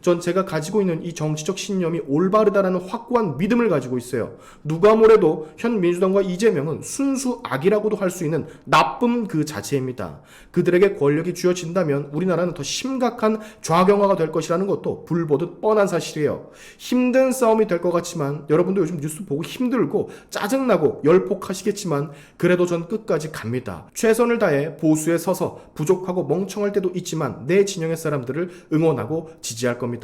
전 제가 가지고 있는 이 정치적 신념이 올바르다라는 확고한 믿음을 가지고 있어요. 누가 뭐래도 현 민주당과 이재명은 순수 악이라고도 할 수 있는 나쁨 그 자체입니다. 그들에게 권력이 쥐어진다면 우리나라는 더 심각한 좌경화가 될 것이라는 것도 불보듯 뻔한 사실이에요. 힘든 싸움이 될 것 같지만 여러분도 요즘 뉴스 보고 힘들고 짜증나고 열폭하시겠지만 그래도 전 끝까지 갑니다. 최선을 다해 보수에 서서 부족하고 멍청할 때도 있지만 내 진영의 사람들을 응원하고 지지할 겁니다.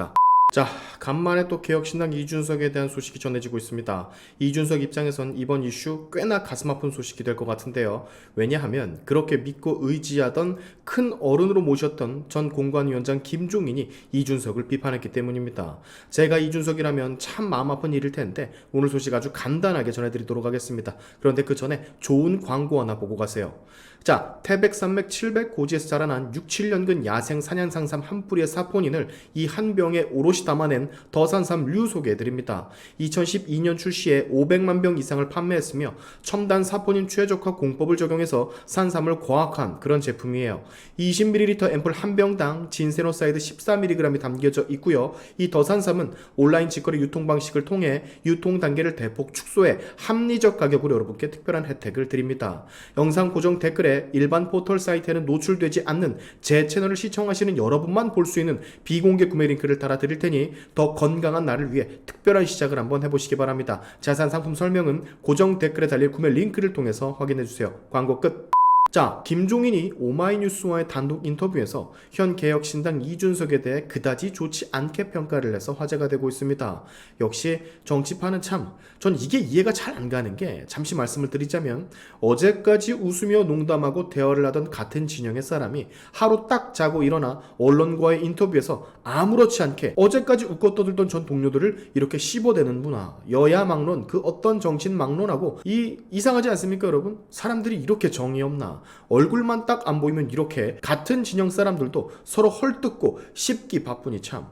자, 간만에 또 개혁신당 이준석에 대한 소식이 전해지고 있습니다. 이준석 입장에선 이번 이슈 꽤나 가슴 아픈 소식이 될 것 같은데요. 왜냐하면 그렇게 믿고 의지하던 큰 어른으로 모셨던 전 공관위원장 김종인이 이준석을 비판했기 때문입니다. 제가 이준석이라면 참 마음 아픈 일일 텐데 오늘 소식 아주 간단하게 전해드리도록 하겠습니다. 그런데 그 전에 좋은 광고 하나 보고 가세요. 자, 태백산맥 700 고지에서 자라난 6, 7년근 야생 산양상삼 한 뿌리의 사포닌을 이 한 병에 오롯이 담아낸 더산삼류 소개해드립니다. 2012년 출시에 500만 병 이상을 판매했으며 첨단 사포닌 최적화 공법을 적용해서 산삼을 과학한 그런 제품이에요. 20ml 앰플 한 병당 진세노사이드 14mg이 담겨져 있고요. 이 더산삼은 온라인 직거래 유통 방식을 통해 유통 단계를 대폭 축소해 합리적 가격으로 여러분께 특별한 혜택을 드립니다. 영상 고정 댓글에 일반 포털 사이트에는 노출되지 않는 제 채널을 시청하시는 여러분만 볼 수 있는 비공개 구매 링크를 달아드릴 테니 더 건강한 나를 위해 특별한 시작을 한번 해보시기 바랍니다. 자세한 상품 설명은 고정 댓글에 달릴 구매 링크를 통해서 확인해주세요. 광고 끝. 자, 김종인이 오마이뉴스와의 단독 인터뷰에서 현 개혁신당 이준석에 대해 그다지 좋지 않게 평가를 해서 화제가 되고 있습니다. 역시 정치판은 전 이게 이해가 잘 안 가는 게 잠시 말씀을 드리자면 어제까지 웃으며 농담하고 대화를 하던 같은 진영의 사람이 하루 딱 자고 일어나 언론과의 인터뷰에서 아무렇지 않게 어제까지 웃고 떠들던 전 동료들을 이렇게 씹어대는 문화, 여야 막론, 그 어떤 정치인 막론하고 이상하지 않습니까 여러분? 사람들이 이렇게 정이 없나? 얼굴만 딱 안 보이면 이렇게 같은 진영 사람들도 서로 헐뜯고 씹기 바쁘니 참.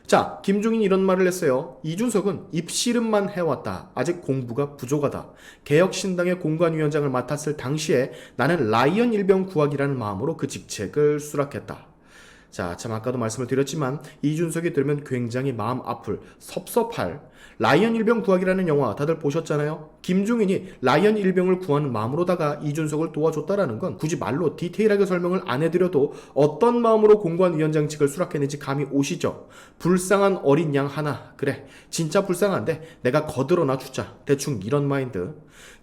자, 김종인이 이런 말을 했어요. 이준석은 입씨름만 해왔다. 아직 공부가 부족하다. 개혁신당의 공관위원장을 맡았을 당시에 나는 라이언 일병 구하기라는 마음으로 그 직책을 수락했다. 자, 참 아까도 말씀을 드렸지만 이준석이 들으면 굉장히 마음 아플, 섭섭할 라이언 일병 구하기라는 영화 다들 보셨잖아요. 김종인이 라이언 일병을 구하는 마음으로다가 이준석을 도와줬다라는 건 굳이 말로 디테일하게 설명을 안 해드려도 어떤 마음으로 공관위원장직을 수락했는지 감이 오시죠. 불쌍한 어린 양 하나, 그래 진짜 불쌍한데 내가 거들어놔 주자, 대충 이런 마인드.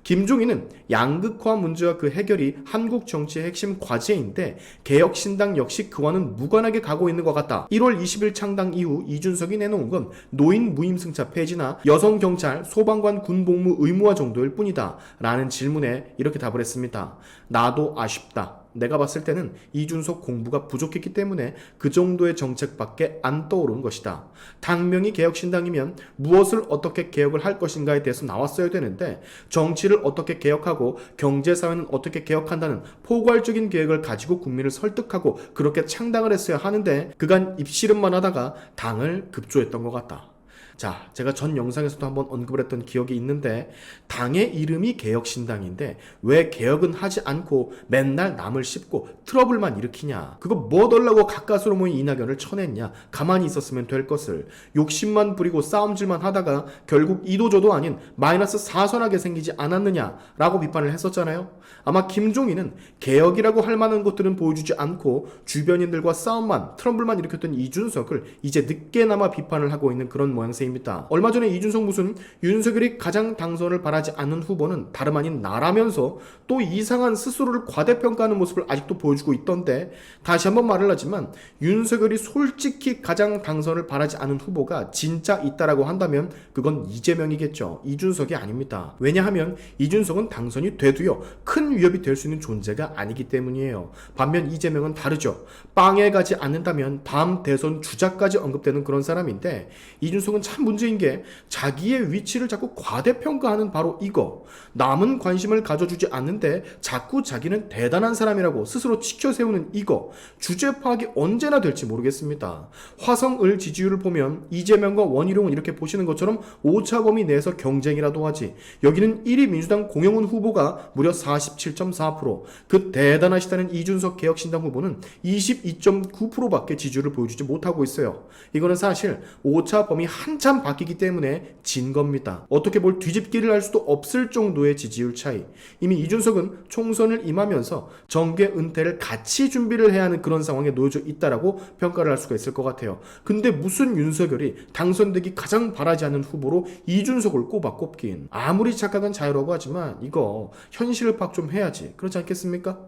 김종인은 양극화 문제와 그 해결이 한국 정치의 핵심 과제인데 개혁신당 역시 그와는 무관하게 가고 있는 것 같다. 1월 20일 창당 이후 이준석이 내놓은 건 노인 무임승차 폐지나 여성경찰, 소방관 군복무 의무화 정도일 뿐이다 라는 질문에 이렇게 답을 했습니다. 나도 아쉽다. 내가 봤을 때는 이준석 공부가 부족했기 때문에 그 정도의 정책밖에 안 떠오르는 것이다. 당명이 개혁신당이면 무엇을 어떻게 개혁을 할 것인가에 대해서 나왔어야 되는데 정치를 어떻게 개혁하고 경제사회는 어떻게 개혁한다는 포괄적인 계획을 가지고 국민을 설득하고 그렇게 창당을 했어야 하는데 그간 입씨름만 하다가 당을 급조했던 것 같다. 자, 제가 전 영상에서도 한번 언급을 했던 기억이 있는데 당의 이름이 개혁신당인데 왜 개혁은 하지 않고 맨날 남을 씹고 트러블만 일으키냐. 그거 뭐 달라고 가까스로 모인 이낙연을 쳐냈냐. 가만히 있었으면 될 것을. 욕심만 부리고 싸움질만 하다가 결국 이도저도 아닌 마이너스 4선하게 생기지 않았느냐라고 비판을 했었잖아요. 아마 김종인은 개혁이라고 할 만한 것들은 보여주지 않고 주변인들과 싸움만 트러블만 일으켰던 이준석을 이제 늦게나마 비판을 하고 있는 그런 모양새입니다. 얼마 전에 이준석 무슨 윤석열이 가장 당선을 바라지 않는 후보는 다름 아닌 나라면서 또 이상한 스스로를 과대평가하는 모습을 아직도 보여주고 있던데 다시 한번 말을 하지만 윤석열이 솔직히 가장 당선을 바라지 않은 후보가 진짜 있다라고 한다면 그건 이재명이겠죠. 이준석이 아닙니다. 왜냐하면 이준석은 당선이 돼도요 큰 위협이 될 수 있는 존재가 아니기 때문이에요. 반면 이재명은 다르죠. 빵에 가지 않는다면 밤 대선 주자까지 언급되는 그런 사람인데 이준석은 지금은 참 문제인 게 자기의 위치를 자꾸 과대평가하는 바로 이거. 남은 관심을 가져주지 않는데 자꾸 자기는 대단한 사람이라고 스스로 치켜세우는 이거. 주제 파악이 언제나 될지 모르겠습니다. 화성을 지지율을 보면 이재명과 원희룡은 이렇게 보시는 것처럼 오차범위 내에서 경쟁이라도 하지. 여기는 1위 민주당 공영훈 후보가 무려 47.4%, 그 대단하시다는 이준석 개혁신당 후보는 22.9%밖에 지지율을 보여주지 못하고 있어요. 이거는 사실 오차 범위 한참 바뀌기 때문에 진 겁니다. 어떻게 뭘 뒤집기를 할 수도 없을 정도의 지지율 차이. 이미 이준석은 총선을 임하면서 정계 은퇴를 같이 준비를 해야 하는 그런 상황에 놓여져 있다라고 평가를 할 수가 있을 것 같아요. 근데 무슨 윤석열이 당선되기 가장 바라지 않는 후보로 이준석을 꼽긴. 아무리 착각은 자유라고 하지만 이거 현실을 파악 좀 해야지. 그렇지 않겠습니까?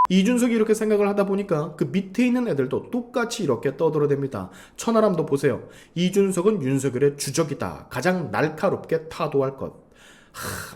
이준석이 이렇게 생각을 하다 보니까 그 밑에 있는 애들도 똑같이 이렇게 떠들어댑니다. 천하람도 보세요. 이준석은 윤석열의 주적이다. 가장 날카롭게 타도할 것.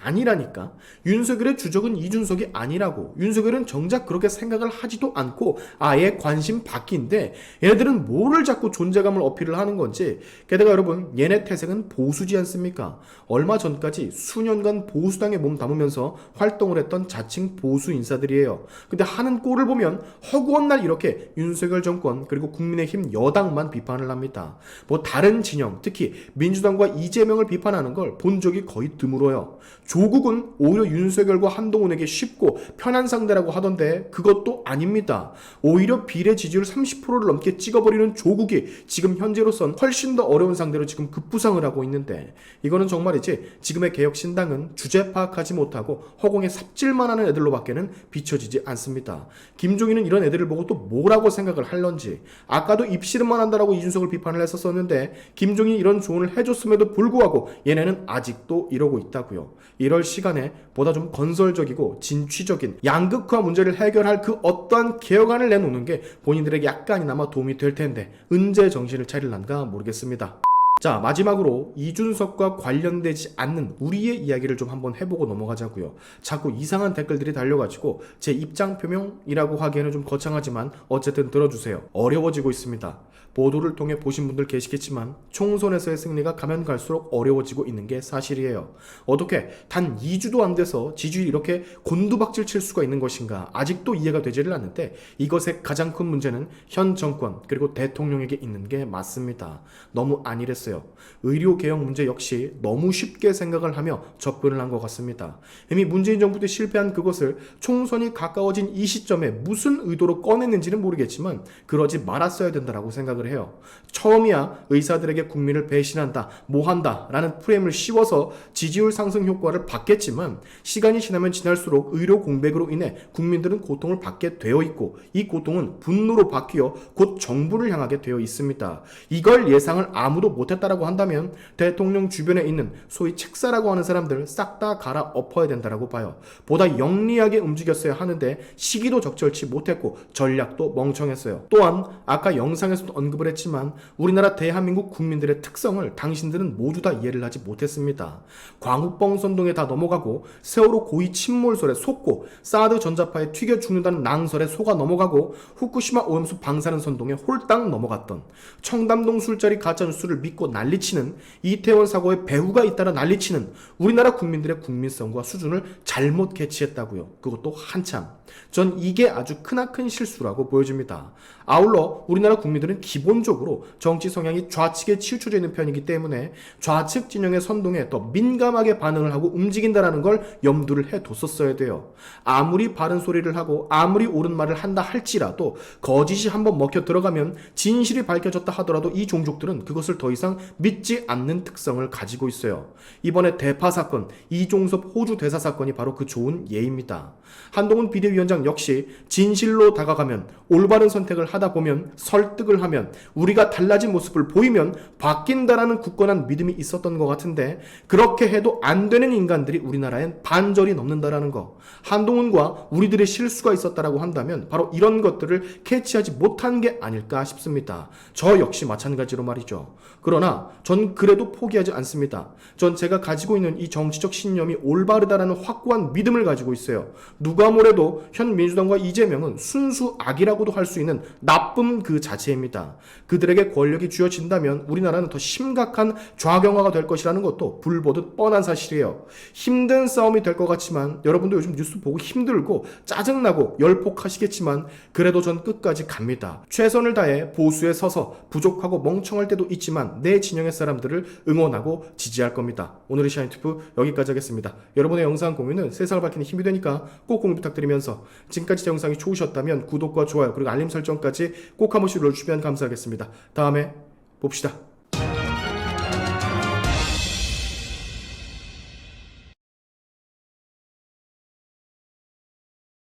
아니라니까. 윤석열의 주적은 이준석이 아니라고. 윤석열은 정작 그렇게 생각을 하지도 않고 아예 관심 밖인데 얘네들은 뭐를 자꾸 존재감을 어필을 하는 건지. 게다가 여러분, 얘네 태생은 보수지 않습니까? 얼마 전까지 수년간 보수당에 몸 담으면서 활동을 했던 자칭 보수 인사들이에요. 근데 하는 꼴을 보면 허구한 날 이렇게 윤석열 정권 그리고 국민의힘 여당만 비판을 합니다. 뭐 다른 진영, 특히 민주당과 이재명을 비판하는 걸 본 적이 거의 드물어요. 조국은 오히려 윤석열과 한동훈에게 쉽고 편한 상대라고 하던데 그것도 아닙니다. 오히려 비례 지지율 30%를 넘게 찍어버리는 조국이 지금 현재로선 훨씬 더 어려운 상대로 지금 급부상을 하고 있는데, 이거는 정말이지 지금의 개혁신당은 주제 파악하지 못하고 허공에 삽질만 하는 애들로 밖에는 비춰지지 않습니다. 김종인은 이런 애들을 보고 또 뭐라고 생각을 할런지. 아까도 입씨름만 한다라고 이준석을 비판을 했었는데 김종인이 이런 조언을 해줬음에도 불구하고 얘네는 아직도 이러고 있다고요. 이럴 시간에 보다 좀 건설적이고 진취적인 양극화 문제를 해결할 그 어떠한 개혁안을 내놓는 게 본인들에게 약간이나마 도움이 될 텐데 언제 정신을 차릴란가 모르겠습니다. 자, 마지막으로 이준석과 관련되지 않는 우리의 이야기를 좀 한번 해보고 넘어가자고요. 자꾸 이상한 댓글들이 달려가지고 제 입장 표명이라고 하기에는 좀 거창하지만 어쨌든 들어주세요. 어려워지고 있습니다. 보도를 통해 보신 분들 계시겠지만 총선에서의 승리가 가면 갈수록 어려워지고 있는 게 사실이에요. 어떻게 단 2주도 안 돼서 지지율이 이렇게 곤두박질 칠 수가 있는 것인가 아직도 이해가 되지를 않는데, 이것의 가장 큰 문제는 현 정권 그리고 대통령에게 있는 게 맞습니다. 너무 안일했어요. 의료개혁 문제 역시 너무 쉽게 생각을 하며 접근을 한 것 같습니다. 이미 문재인 정부 때 실패한 그것을 총선이 가까워진 이 시점에 무슨 의도로 꺼냈는지는 모르겠지만 그러지 말았어야 된다라고 생각을 해요. 처음이야 의사들에게 국민을 배신한다, 뭐한다 라는 프레임을 씌워서 지지율 상승 효과를 받겠지만 시간이 지나면 지날수록 의료 공백으로 인해 국민들은 고통을 받게 되어 있고 이 고통은 분노로 바뀌어 곧 정부를 향하게 되어 있습니다. 이걸 예상을 아무도 못했다라고 한다면 대통령 주변에 있는 소위 책사라고 하는 사람들 싹 다 갈아엎어야 된다라고 봐요. 보다 영리하게 움직였어야 하는데 시기도 적절치 못했고 전략도 멍청했어요. 또한 아까 영상에서도 언급을 했지만 우리나라 대한민국 국민들의 특성을 당신들은 모두 다 이해를 하지 못했습니다. 광우병 선동에 다 넘어가고 세월호 고위 침몰설에 속고 사드 전자파에 튀겨 죽는다는 낭설에 속아 넘어가고 후쿠시마 오염수 방사능 선동에 홀딱 넘어갔던, 청담동 술자리 가짜뉴스를 믿고 난리치는, 이태원 사고에 배후가 있다라 난리치는 우리나라 국민들의 국민성과 수준을 잘못 캐치했다고요. 그것도 한참. 전 이게 아주 크나큰 실수라고 보여집니다. 아울러 우리나라 국민들은 기본적으로 정치 성향이 좌측에 치우쳐져 있는 편이기 때문에 좌측 진영의 선동에 더 민감하게 반응을 하고 움직인다는 걸 염두를 해뒀었어야 돼요. 아무리 바른 소리를 하고 아무리 옳은 말을 한다 할지라도 거짓이 한번 먹혀 들어가면 진실이 밝혀졌다 하더라도 이 종족들은 그것을 더 이상 믿지 않는 특성을 가지고 있어요. 이번에 대파 사건, 이종섭 호주 대사 사건이 바로 그 좋은 예입니다. 한동훈 비대위원장 역시 진실로 다가가면, 올바른 선택을 하다 보면, 설득을 하면, 우리가 달라진 모습을 보이면 바뀐다라는 굳건한 믿음이 있었던 것 같은데 그렇게 해도 안 되는 인간들이 우리나라엔 반절이 넘는다라는 거. 한동훈과 우리들의 실수가 있었다라고 한다면 바로 이런 것들을 캐치하지 못한 게 아닐까 싶습니다. 저 역시 마찬가지로 말이죠. 그러나 전 그래도 포기하지 않습니다. 전 제가 가지고 있는 이 정치적 신념이 올바르다라는 확고한 믿음을 가지고 있어요. 누가 뭐래도 현 민주당과 이재명은 순수 악이라고도 할 수 있는 나쁨 그 자체입니다. 그들에게 권력이 쥐어진다면 우리나라는 더 심각한 좌경화가 될 것이라는 것도 불보듯 뻔한 사실이에요. 힘든 싸움이 될 것 같지만 여러분도 요즘 뉴스 보고 힘들고 짜증나고 열폭하시겠지만 그래도 전 끝까지 갑니다. 최선을 다해 보수에 서서 부족하고 멍청할 때도 있지만 내 진영의 사람들을 응원하고 지지할 겁니다. 오늘의 샤인투프 여기까지 하겠습니다. 여러분의 영상 공유는 세상을 밝히는 힘이 되니까 꼭 공유 부탁드리면서 지금까지 제 영상이 좋으셨다면 구독과 좋아요 그리고 알림 설정까지 꼭 한 번씩 눌러주시면 감사하겠습니다. 다음에 봅시다.